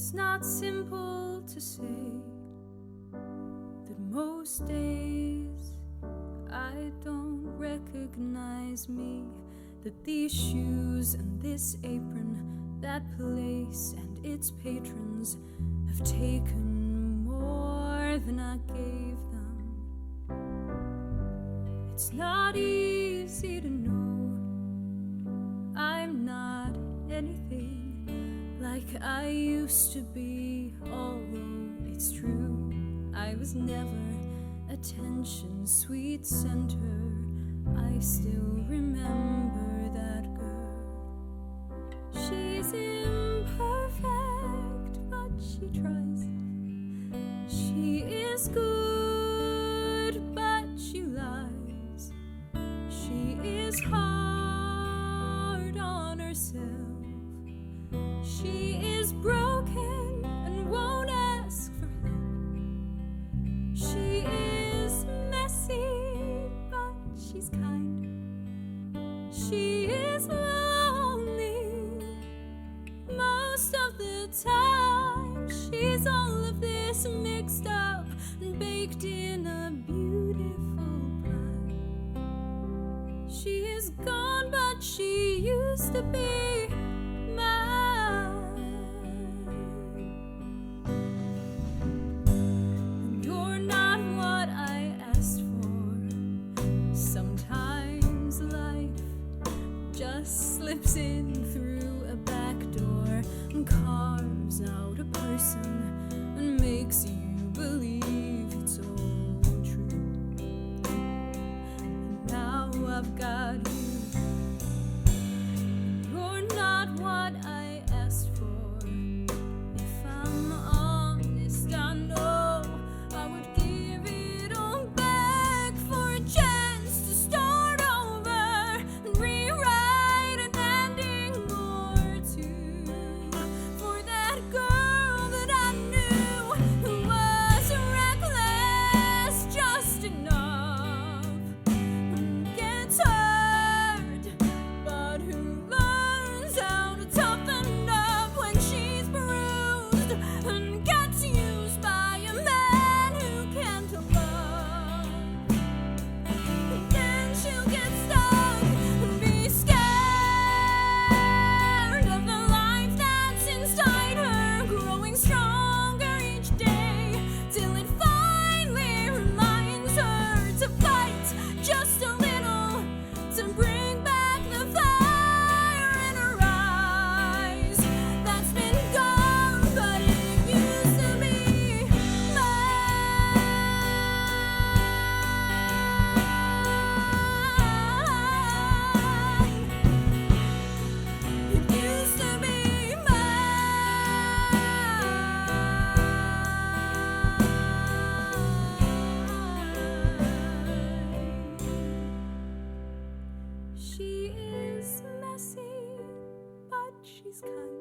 It's not simple to say that most days I don't recognize me, that these shoes and this apron, that place and its patrons have taken more than I gave them. It's not easy to know I'm not anything like I used to be, although it's true I was never attention's sweet center. I still remember that girl. She's imperfect, but she tries. She is good, but she lies. She is hard on herself. She is broken and won't ask for help. She is messy, but she's kind. She is lonely most of the time. She's all of this mixed up and baked in a beautiful pie. She is gone, but she used to be mine. And you're not what I asked for. Sometimes life just slips in through a back door and carves out a person and makes you believe it's all true. And now I've got you. You're not what I asked for. If I'm honest, I know I would give it all back for a chance to start over and rewrite an ending or two for that girl that I knew who was reckless just enough, who gets hurt, but who learns how to toughen up when she's bruised and gets used by a man who can't love. And then she'll get stuck and be scared of the life that's inside her, growing stronger each day till it finally reminds her to fight just a little to bring back the fire in her eyes that's been gone, but it used to be mine. It used to be mine. She is messy, but she's kind.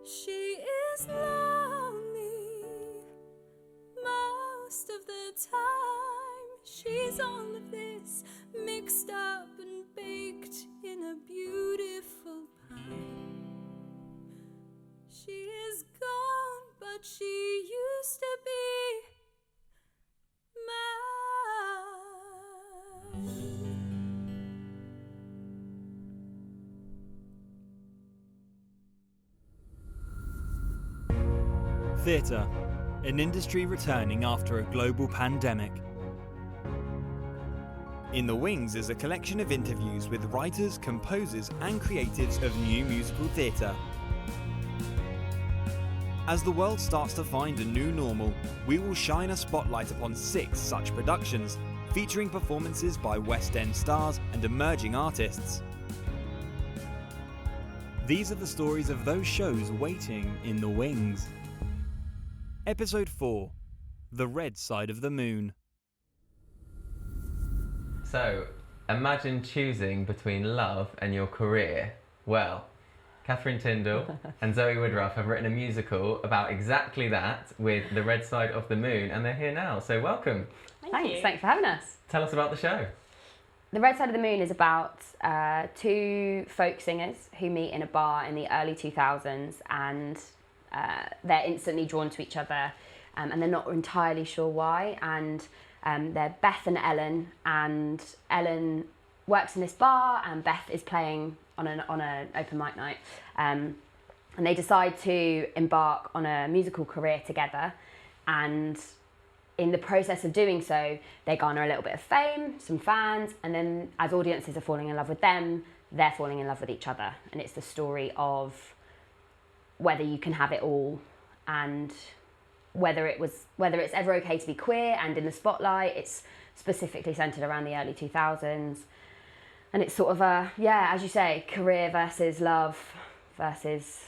She is lonely most of the time. She's all of this mixed up and baked in a beautiful pie. She is gone, but she used to be mine. Theatre, an industry returning after a global pandemic. In the Wings is a collection of interviews with writers, composers and creatives of new musical theatre. As the world starts to find a new normal, we will shine a spotlight upon 6 such productions, featuring performances by West End stars and emerging artists. These are the stories of those shows waiting in the wings. Episode 4, The Red Side of the Moon. So, imagine choosing between love and your career. Well, Catherine Tyndall and Zoe Woodruff have written a musical about exactly that with The Red Side of the Moon, and they're here now, so welcome. Thanks for having us. Tell us about the show. The Red Side of the Moon is about 2 folk singers who meet in a bar in the early 2000s and they're instantly drawn to each other, and they're not entirely sure why. And they're Beth and Ellen works in this bar, and Beth is playing on an open mic night. And they decide to embark on a musical career together, and in the process of doing so, they garner a little bit of fame, some fans, and then as audiences are falling in love with them, they're falling in love with each other. And it's the story of whether you can have it all, and whether it's ever okay to be queer. And in the spotlight, it's specifically centered around the early 2000s, and it's sort of a, yeah, as you say, career versus love versus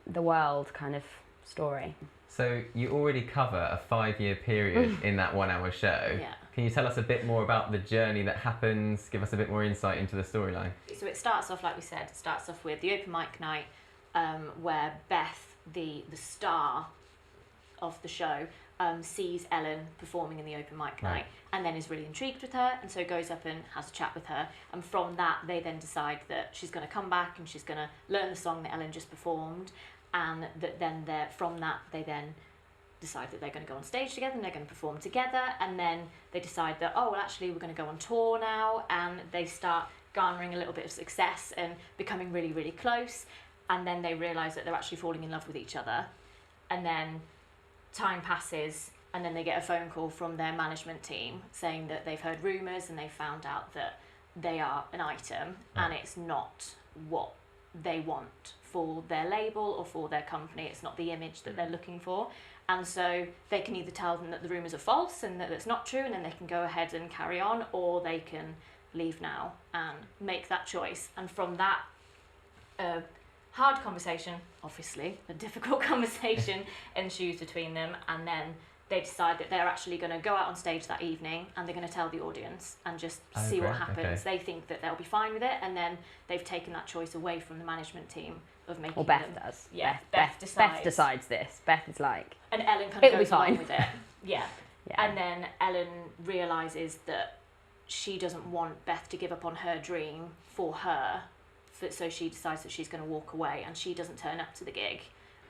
the world kind of story. So you already cover a 5-year period in that 1 hour show. Yeah. Can you tell us a bit more about the journey that happens? Give us a bit more insight into the storyline. So it starts off, like we said, with the open mic night, where Beth, the star of the show, sees Ellen performing in the open mic night, and then is really intrigued with her, and so goes up and has a chat with her. And from that, they then decide that she's going to come back and she's going to learn the song that Ellen just performed, and that then from that they then decide that they're going to go on stage together and they're going to perform together. And then they decide that, oh well, actually we're going to go on tour now, and they start garnering a little bit of success and becoming really, really close. And then they realise that they're actually falling in love with each other. And then time passes, and then they get a phone call from their management team saying that they've heard rumours and they found out that they are an item, and it's not what they want for their label or for their company. It's not the image that they're looking for. And so they can either tell them that the rumours are false and that it's not true, and then they can go ahead and carry on, or they can leave now and make that choice. And from that hard conversation, obviously a difficult conversation, ensues between them, and then they decide that they're actually going to go out on stage that evening and they're going to tell the audience and just see what happens. They think that they'll be fine with it, and then they've taken that choice away from the management team of making Beth them. does. Yeah, Beth decides. decides this. Beth is like, and Ellen kind it'll of be goes along fine with it. Yeah. Yeah. And then Ellen realises that she doesn't want Beth to give up on her dream for her, so she decides that she's going to walk away, and she doesn't turn up to the gig.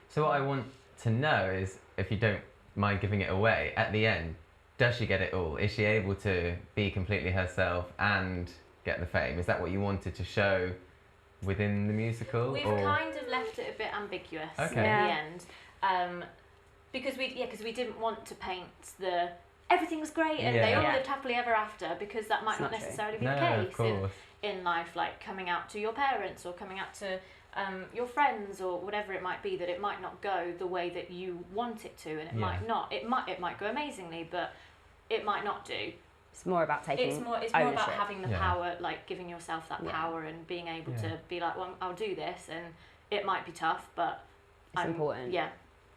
So what I want to know is, if you don't mind giving it away, at the end, does she get it all? Is she able to be completely herself and get the fame? Is that what you wanted to show within the musical? We've kind of left it a bit ambiguous Okay. in the end, because we didn't want to paint the everything's great and they all lived happily ever after, because that might not necessarily be the case in life, like coming out to your parents or coming out to your friends or whatever it might be, that it might not go the way that you want it to, and it might not. It might go amazingly, but it might not do. it's more about taking It's more about having the power, like giving yourself that power and being able to be like, well, I'll do this, and it might be tough, but it's important. Yeah.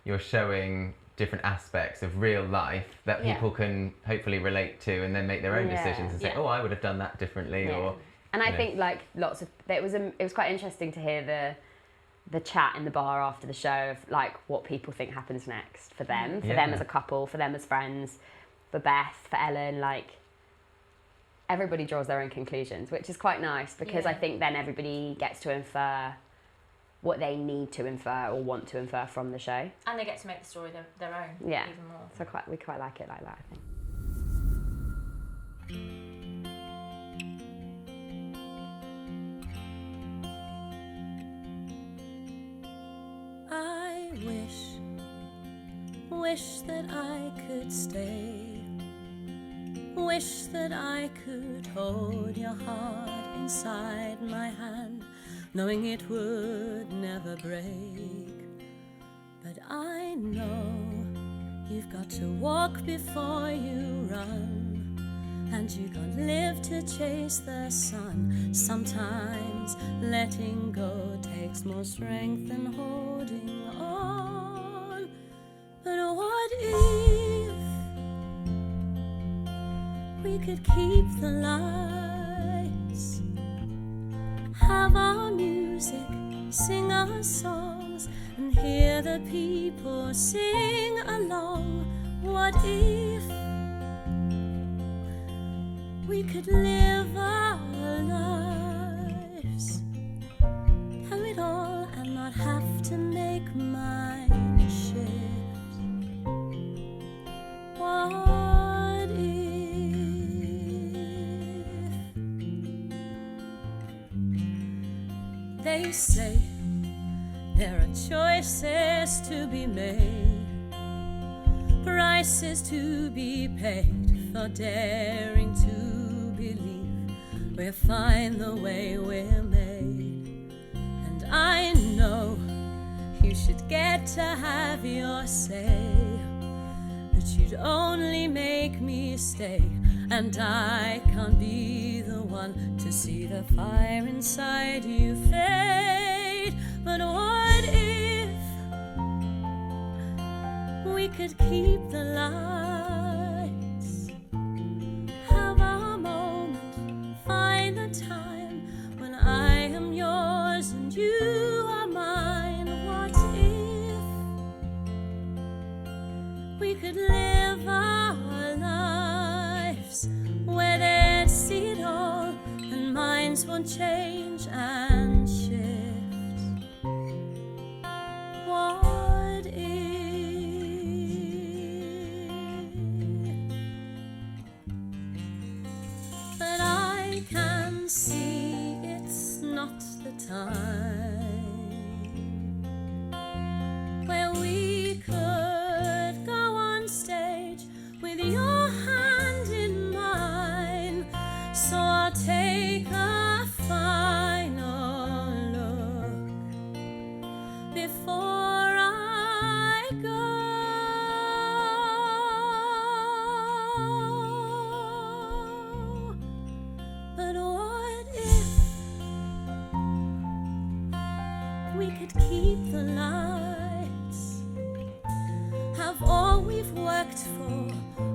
You're showing different aspects of real life that people can hopefully relate to, and then make their own decisions and say, oh, I would have done that differently, or... And I think like it was quite interesting to hear the chat in the bar after the show of like what people think happens next for them, them as a couple, for them as friends, for Beth, for Ellen. Like everybody draws their own conclusions, which is quite nice, because I think then everybody gets to infer what they need to infer or want to infer from the show, and they get to make the story their own. Yeah, even more. So we quite like it like that, I think. I wish that I could stay. Wish that I could hold your heart inside my hand, knowing it would never break. But I know you've got to walk before you run, and you can't live to chase the sun. Sometimes letting go takes more strength than holding on. But what if we could keep the lights, have our music, sing our songs, and hear the people sing along? What if we could live our lives, have it all, and not have to make mine They say there are choices to be made, prices to be paid for daring to believe we'll find the way we're made. And I know you should get to have your say, but you'd only make me stay, and I can't be the one to see the fire inside you fade. But what if we could keep the lights, have our moment, find the time when I am yours and you are mine? What if we could live our lives where they'd see it all and minds won't change and shift? What if? But I can see it's not the time where we could go on stage with your hand in mine. So I'll take a final look before I go. But what if we could keep the lights, have all we've worked for,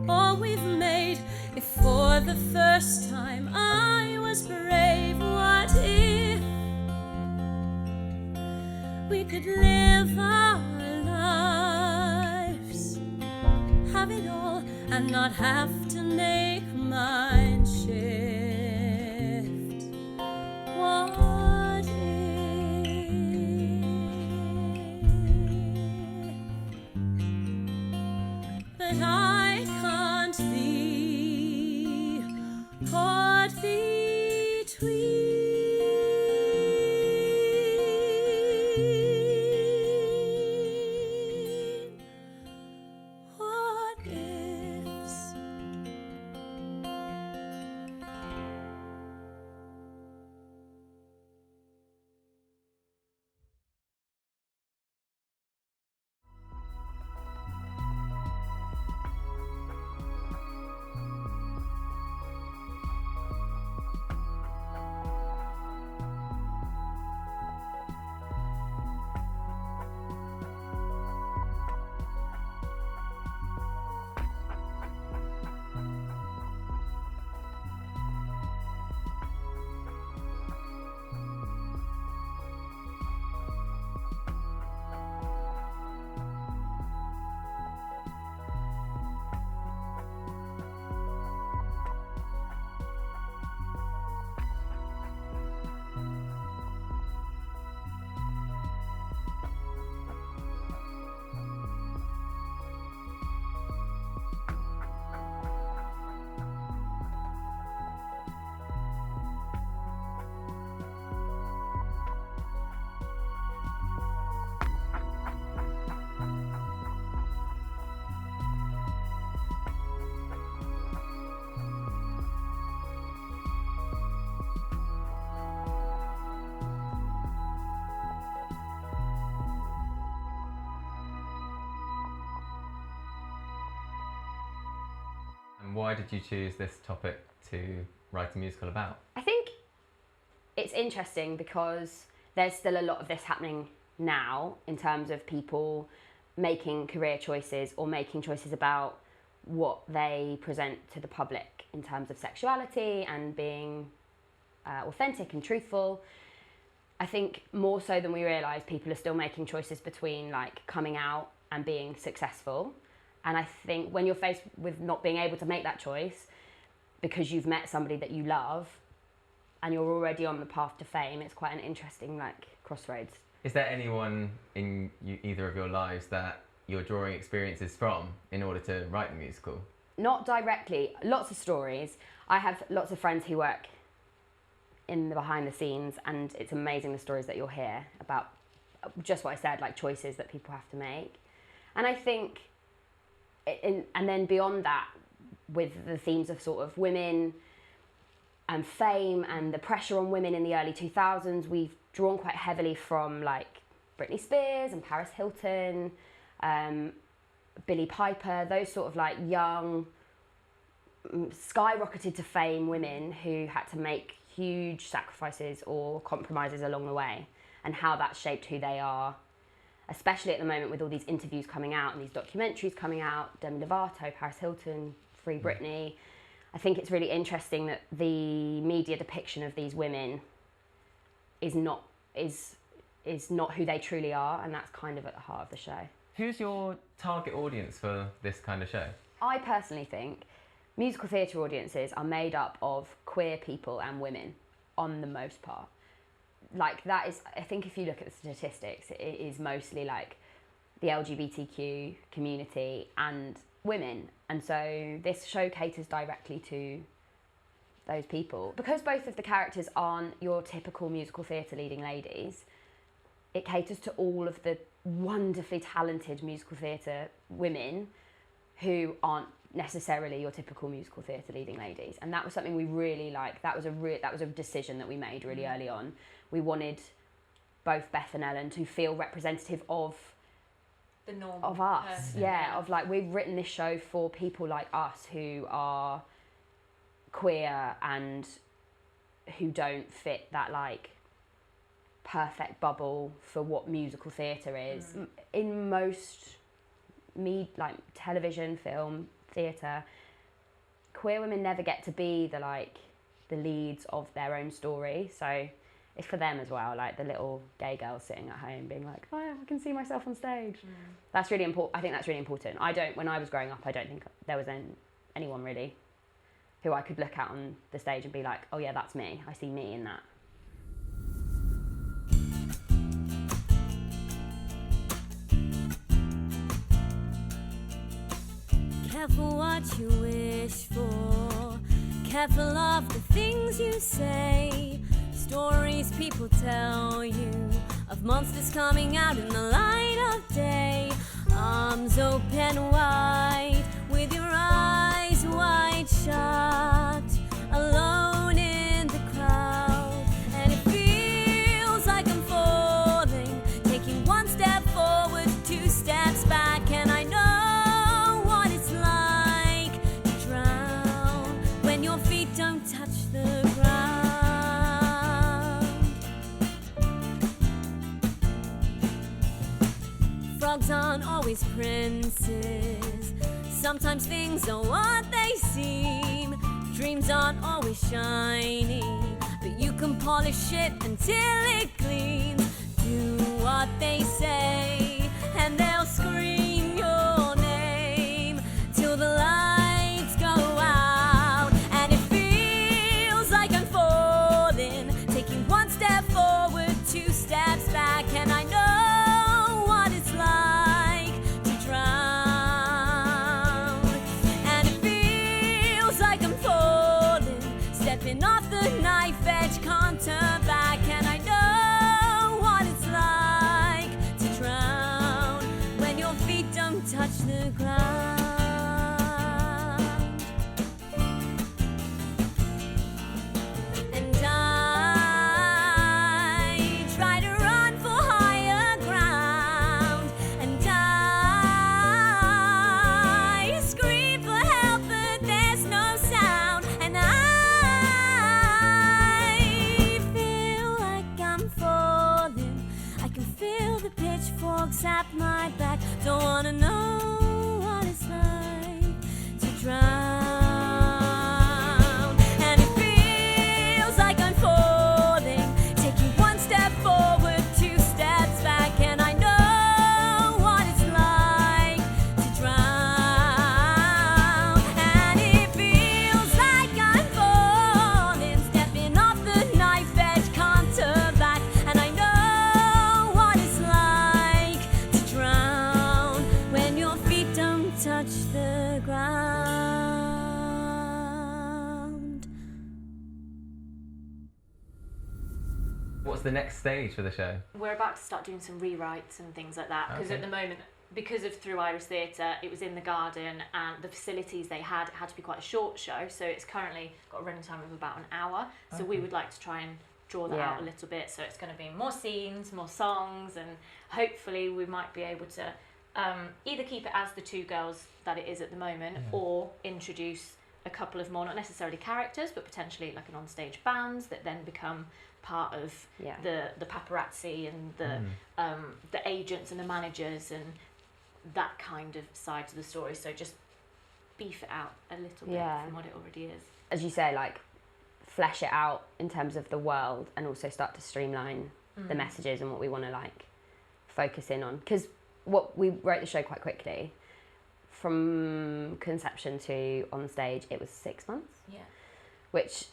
all we've made? If for the first time I was brave, what if we could live our lives, have it all, and not have to make mind shift? What if? But I can't be caught between what ifs. And why did you choose this topic to write a musical about? I think it's interesting because there's still a lot of this happening now in terms of people making career choices or making choices about what they present to the public in terms of sexuality and being authentic and truthful. I think more so than we realise, people are still making choices between like coming out and being successful. And I think when you're faced with not being able to make that choice because you've met somebody that you love and you're already on the path to fame, it's quite an interesting like crossroads. Is there anyone in either of your lives that you're drawing experiences from in order to write the musical? Not directly, lots of stories. I have lots of friends who work in the behind the scenes, and it's amazing the stories that you'll hear about just what I said, like choices that people have to make. And I think, and then beyond that, with the themes of sort of women and fame and the pressure on women in the early 2000s, we've drawn quite heavily from like Britney Spears and Paris Hilton, Billie Piper, those sort of like young, skyrocketed to fame women who had to make huge sacrifices or compromises along the way, and how that shaped who they are, especially at the moment with all these interviews coming out and these documentaries coming out, Demi Lovato, Paris Hilton, Free Britney. I think it's really interesting that the media depiction of these women is not who they truly are, and that's kind of at the heart of the show. Who's your target audience for this kind of show? I personally think musical theatre audiences are made up of queer people and women on the most part. Like that is, I think if you look at the statistics, it is mostly like the LGBTQ community and women. And so this show caters directly to those people. Because both of the characters aren't your typical musical theatre leading ladies, it caters to all of the wonderfully talented musical theatre women who aren't necessarily your typical musical theatre leading ladies. And that was something we really liked. That was a decision that we made really early on. We wanted both Beth and Ellen to feel representative of The norm of us. person, Yeah, of like, we've written this show for people like us who are queer and who don't fit that like perfect bubble for what musical theatre is. In most like television, film, theatre, queer women never get to be the leads of their own story. So it's for them as well, like the little gay girls sitting at home being like, oh, I can see myself on stage. That's really important. I think that's really important. When I was growing up, I don't think there was anyone really who I could look at on the stage and be like, oh yeah, that's me. I see me in that. Careful what you wish for, careful of the things you say. Stories people tell you of monsters coming out in the light of day. Arms open wide, with your eyes wide shut, alone in the crowd. And it feels like I'm falling, taking one step forward, 2 steps back. And I know what it's like to drown when your feet don't touch the ground. Frogs aren't always princes. Sometimes things are what they seem. Dreams aren't always shiny, but you can polish it until it gleams. Do what they say, and they'll scream your name till the lights go out. And it feels like I'm falling, taking 1 step forward, 2 steps back. And I know what it's like to drown. And it feels like I'm falling, stepping off the knife edge, can't turn back. And I know what it's like to drown when your feet don't touch the ground. And I try to run for higher ground, and I scream for help, but there's no sound. And I feel like I'm falling, I can feel the pitchforks at my back. Don't wanna know what it's like to drown. And it feels like I'm falling, taking 1 step forward, 2 steps back. And I know what it's like to drown. And it feels like I'm falling, stepping off the knife edge, can't turn back. And I know what it's like to drown when What's the next stage for the show? We're about to start doing some rewrites and things like that, because Okay. at the moment, because of Through Iris Theatre, it was in the garden, and the facilities they had, it had to be quite a short show, so it's currently got a running time of about an hour. So we would like to try and draw that out a little bit, so it's going to be more scenes, more songs, and hopefully we might be able to either keep it as the two girls that it is at the moment, or introduce a couple of more, not necessarily characters, but potentially like an onstage bands that then become part of the paparazzi and the agents and the managers and that kind of side to the story. So just beef it out a little bit from what it already is. As you say, like flesh it out in terms of the world, and also start to streamline the messages and what we want to like focus in on. Because what we wrote the show quite quickly. From conception to on stage, it was 6 months. Yeah. Which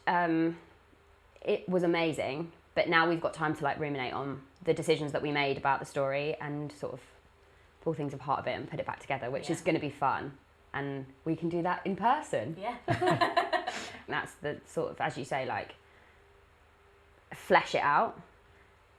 it was amazing, but now we've got time to like ruminate on the decisions that we made about the story and sort of pull things apart a bit and put it back together, which is going to be fun, and we can do that in person. Yeah. That's the sort of, as you say, like flesh it out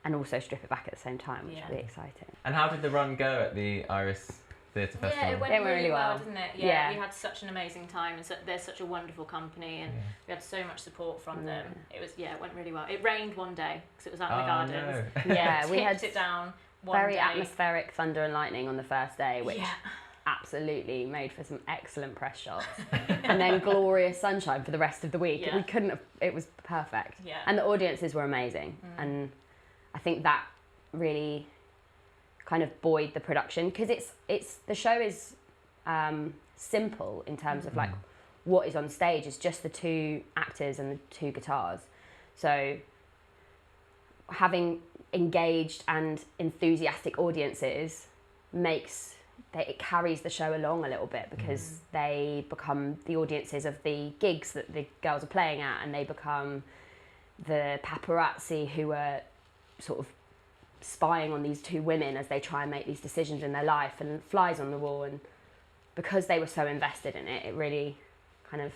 and also strip it back at the same time, which is really exciting. And how did the run go at the Iris Theatre Festival? Yeah, it went It went really really well, well. didn't it? Yeah. We had such an amazing time, and they're such a wonderful company, and we had so much support from them. It went really well. It rained one day because it was out in the gardens. No. Yeah, we had Tipped it down one very day. atmospheric thunder and lightning on the first day, which absolutely made for some excellent press shots. And then glorious sunshine for the rest of the week. Yeah. We couldn't have, it was perfect. Yeah. And the audiences were amazing. And I think that really kind of buoyed the production, because it's the show is simple in terms of like what is on stage is just the two actors and the two guitars. So having engaged and enthusiastic audiences it carries the show along a little bit, because they become the audiences of the gigs that the girls are playing at, and they become the paparazzi who are sort of spying on these two women as they try and make these decisions in their life, and flies on the wall. And because they were so invested in it, it really kind of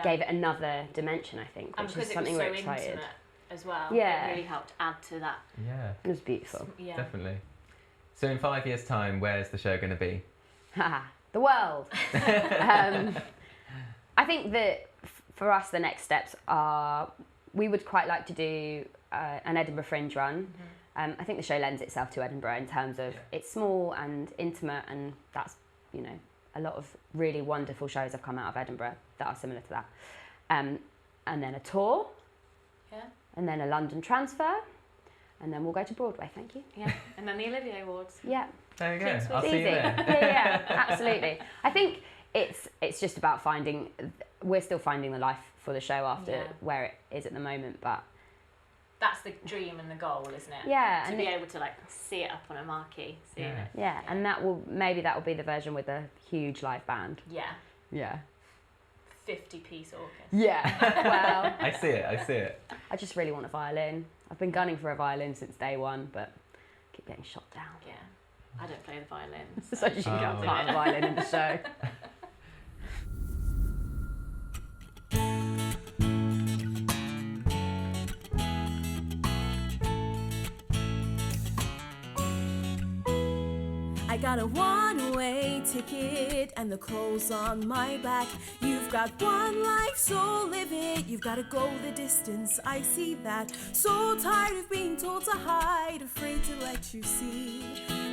gave it another dimension, I think, and which because is something it was we're so excited. intimate as well. Yeah. It really helped add to that. Yeah, It was beautiful. Yeah. definitely. So in 5 years' time, where's the show going to be? The world. I think that for us, the next steps are, we would quite like to do an Edinburgh Fringe run. I think the show lends itself to Edinburgh in terms of it's small and intimate, and that's, a lot of really wonderful shows have come out of Edinburgh that are similar to that. And then a tour, and then a London transfer, and then we'll go to Broadway, thank you. Yeah. And then the Olivier Awards. Yeah. There you go. Thanks, I'll It's see you easy. there. Yeah, absolutely. I think it's just about we're still finding the life for the show after where it is at the moment, but That's the dream and the goal, isn't it? yeah, To and be able to like see it up on a marquee, seeing it. yeah, and that will be the version with a huge live band. Yeah. Yeah. 50-piece orchestra. Yeah. Well, I see it. I just really want a violin. I've been gunning for a violin since day one, but keep getting shot down. Yeah. I don't play the violin. So you can Oh. part of the violin in the show. I got a one-way ticket and the clothes on my back. You've got one life, so live it. You've got to go the distance, I see that. So tired of being told to hide, afraid to let you see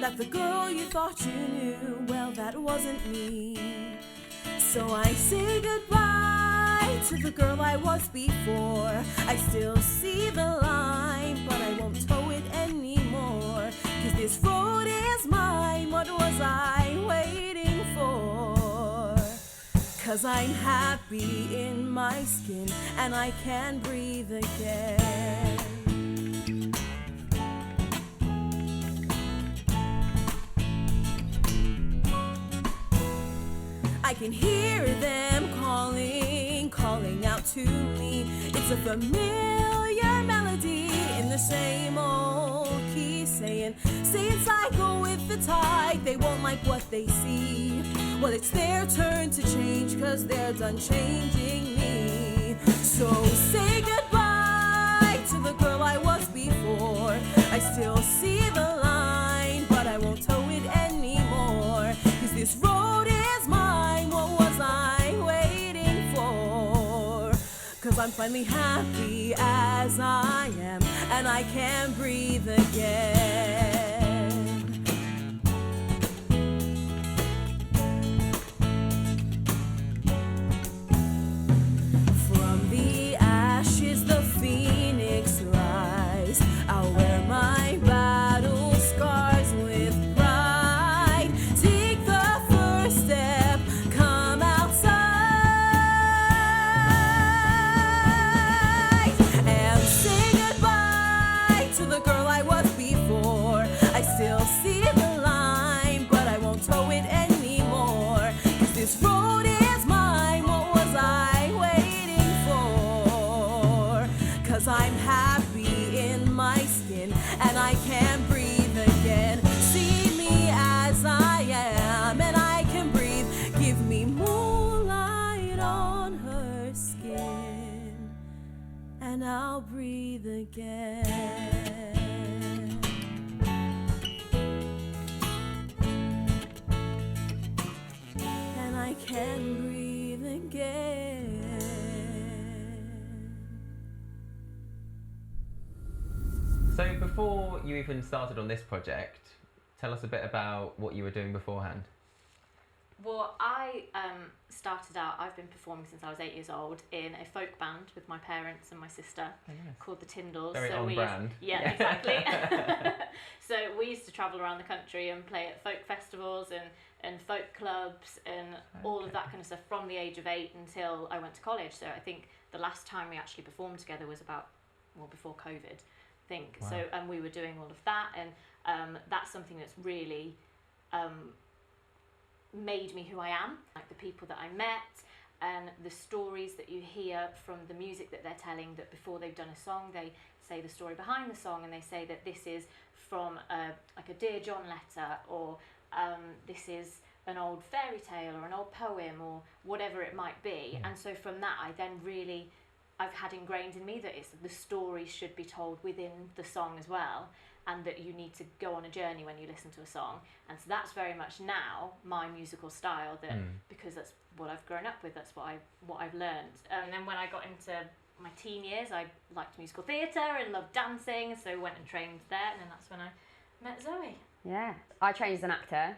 that the girl you thought you knew, well, that wasn't me. So I say goodbye to the girl I was before. I still see the line, but I won't tow it anymore. 'Cause this road is mine, what was I waiting for? 'Cause I'm happy in my skin and I can breathe again. I can hear them calling out to me. It's a familiar melody in the same old key, saying, stay inside, go with the tide. They won't like what they see. Well, it's their turn to change, 'cause they're done changing me. So say goodbye to the girl I was before. I'm finally happy as I am, and I can breathe again. From the ashes the phoenix rise. I'll wear my battle scars with pride. Take the first step, come outside, and say goodbye to the girl I was before. I still see the line, but I won't tow it anymore. 'Cause this road is mine, what was I waiting for? 'Cause I'm happy in my skin, and I can breathe again. See me as I am, and I can breathe. Give me moonlight on her skin, and I'll breathe again. And I can breathe again. So before you even started on this project, tell us a bit about what you were doing beforehand. Well, I started out, I've been performing since I was 8 years old in a folk band with my parents and my sister called the Tyndalls. Very on brand. Yeah, exactly. So we used to travel around the country and play at folk festivals and folk clubs and all of that kind of stuff from the age of 8 until I went to college. So I think the last time we actually performed together was before COVID, I think. Wow. So, and we were doing all of that, and that's something that's really made me who I am, like the people that I met and the stories that you hear from the music that they're telling, that before they've done a song they say the story behind the song, and they say that this is from like a Dear John letter, or this is an old fairy tale or an old poem or whatever it might be. And so from that I've had ingrained in me that the story should be told within the song as well, and that you need to go on a journey when you listen to a song. And so that's very much now my musical style, that because that's what I've grown up with, that's what I've learned. And then when I got into my teen years, I liked musical theatre and loved dancing, so went and trained there, and then that's when I met Zoe. Yeah, I trained as an actor.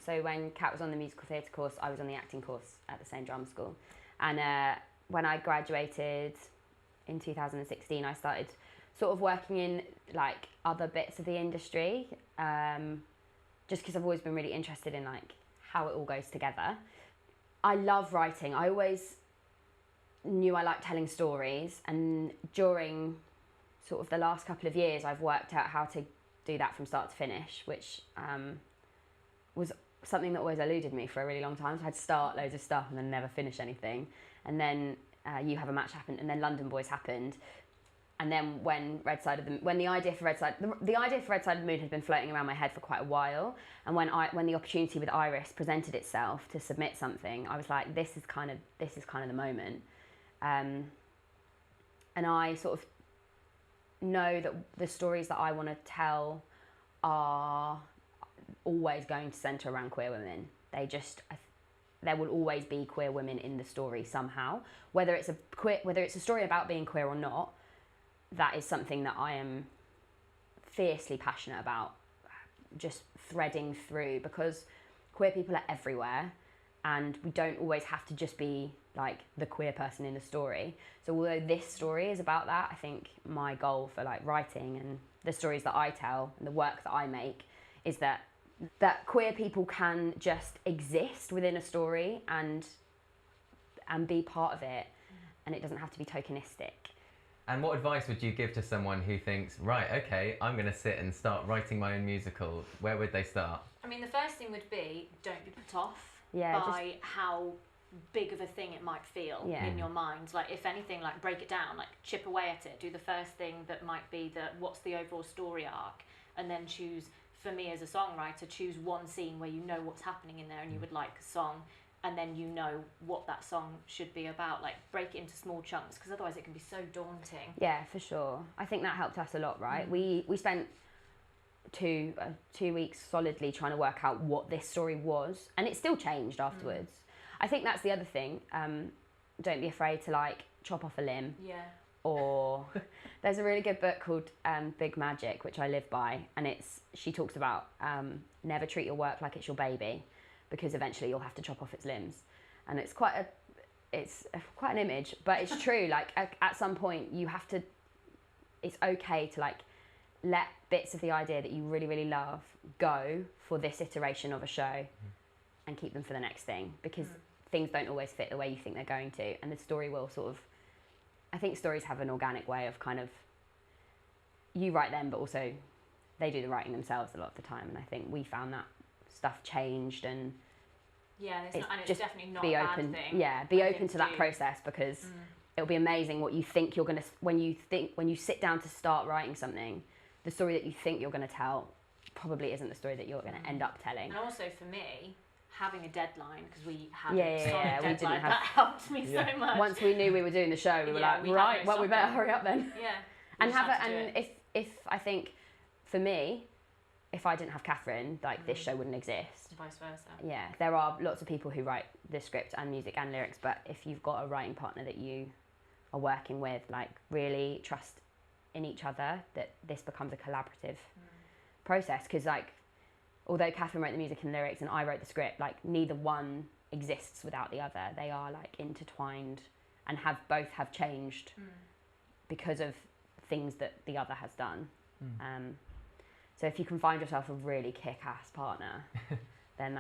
So when Kat was on the musical theatre course, I was on the acting course at the same drama school. And when I graduated in 2016, I started sort of working in like other bits of the industry, just because I've always been really interested in like how it all goes together. I love writing. I always knew I liked telling stories, and during sort of the last couple of years I've worked out how to do that from start to finish, which was something that always eluded me for a really long time. So I'd start loads of stuff and then never finish anything, and then You Have a Match happened, and then London Boys happened. And then when the idea for Red Side of the Moon had been floating around my head for quite a while, and when the opportunity with Iris presented itself to submit something, I was like, this is kind of the moment. And I sort of know that the stories that I want to tell are always going to centre around queer women. There will always be queer women in the story somehow, whether it's a story about being queer or not. That is something that I am fiercely passionate about, just threading through, because queer people are everywhere, and we don't always have to just be like the queer person in the story. So although this story is about that, I think my goal for like writing and the stories that I tell and the work that I make is that queer people can just exist within a story and be part of it, and it doesn't have to be tokenistic. And what advice would you give to someone who thinks, right, okay, I'm going to sit and start writing my own musical? Where would they start? I mean, the first thing would be, don't be put off Yeah, by how big of a thing it might feel in your mind. Like, if anything, like, break it down, like, chip away at it. Do the first thing that might be what's the overall story arc, and then choose, for me as a songwriter, choose one scene where you know what's happening in there and you would like a song, and then you know what that song should be about. Like, break it into small chunks, because otherwise it can be so daunting. Yeah, for sure. I think that helped us a lot, right? We spent 2 weeks solidly trying to work out what this story was, and it still changed afterwards. I think that's the other thing. Don't be afraid to like chop off a limb. Yeah. Or there's a really good book called Big Magic, which I live by, and she talks about never treat your work like it's your baby, because eventually you'll have to chop off its limbs, and it's quite an image, but it's true. Like at some point you have to. It's okay to like let bits of the idea that you really, really love go for this iteration of a show, and keep them for the next thing, because things don't always fit the way you think they're going to, and the story will sort of. I think stories have an organic way of kind of, you write them, but also they do the writing themselves a lot of the time. And I think we found that stuff changed, and it's just definitely not be a bad open. thing. Yeah, be open to that process, because it'll be amazing what you think you're gonna when you sit down to start writing something, the story that you think you're gonna tell probably isn't the story that you're gonna end up telling. And also for me, having a deadline, because we had Yeah, a yeah, solid yeah, we deadline, didn't have- that helped me so much. Once we knew we were doing the show, we were Yeah, like, we had right, no well, we better stopping. hurry up then. Yeah. And We just have had it, to do and if I think for me, if I didn't have Catherine, like this show wouldn't exist. Vice versa. Yeah, there are lots of people who write the script and music and lyrics, but if you've got a writing partner that you are working with, like really trust in each other, that this becomes a collaborative process. Because like, although Catherine wrote the music and lyrics and I wrote the script, like neither one exists without the other. They are like intertwined and both have changed because of things that the other has done. So if you can find yourself a really kick-ass partner, then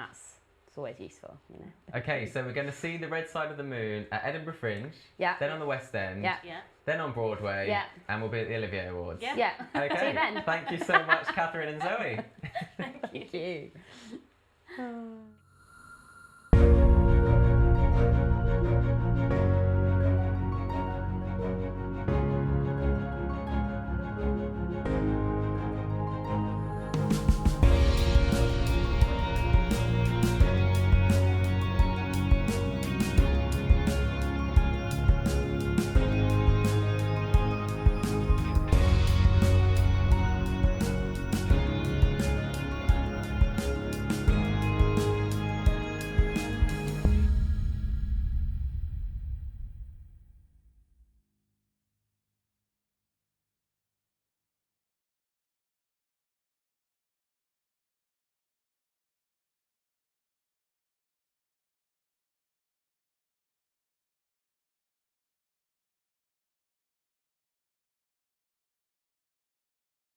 it's always useful, you know. Okay, so we're going to see The Red Side of the Moon at Edinburgh Fringe, Yeah. then on the West End, Yeah. Yeah. then on Broadway, Yeah. and we'll be at the Olivier Awards. Yeah. Yeah. Okay. See you then. Thank you so much, Catherine and Zoe. Thank you.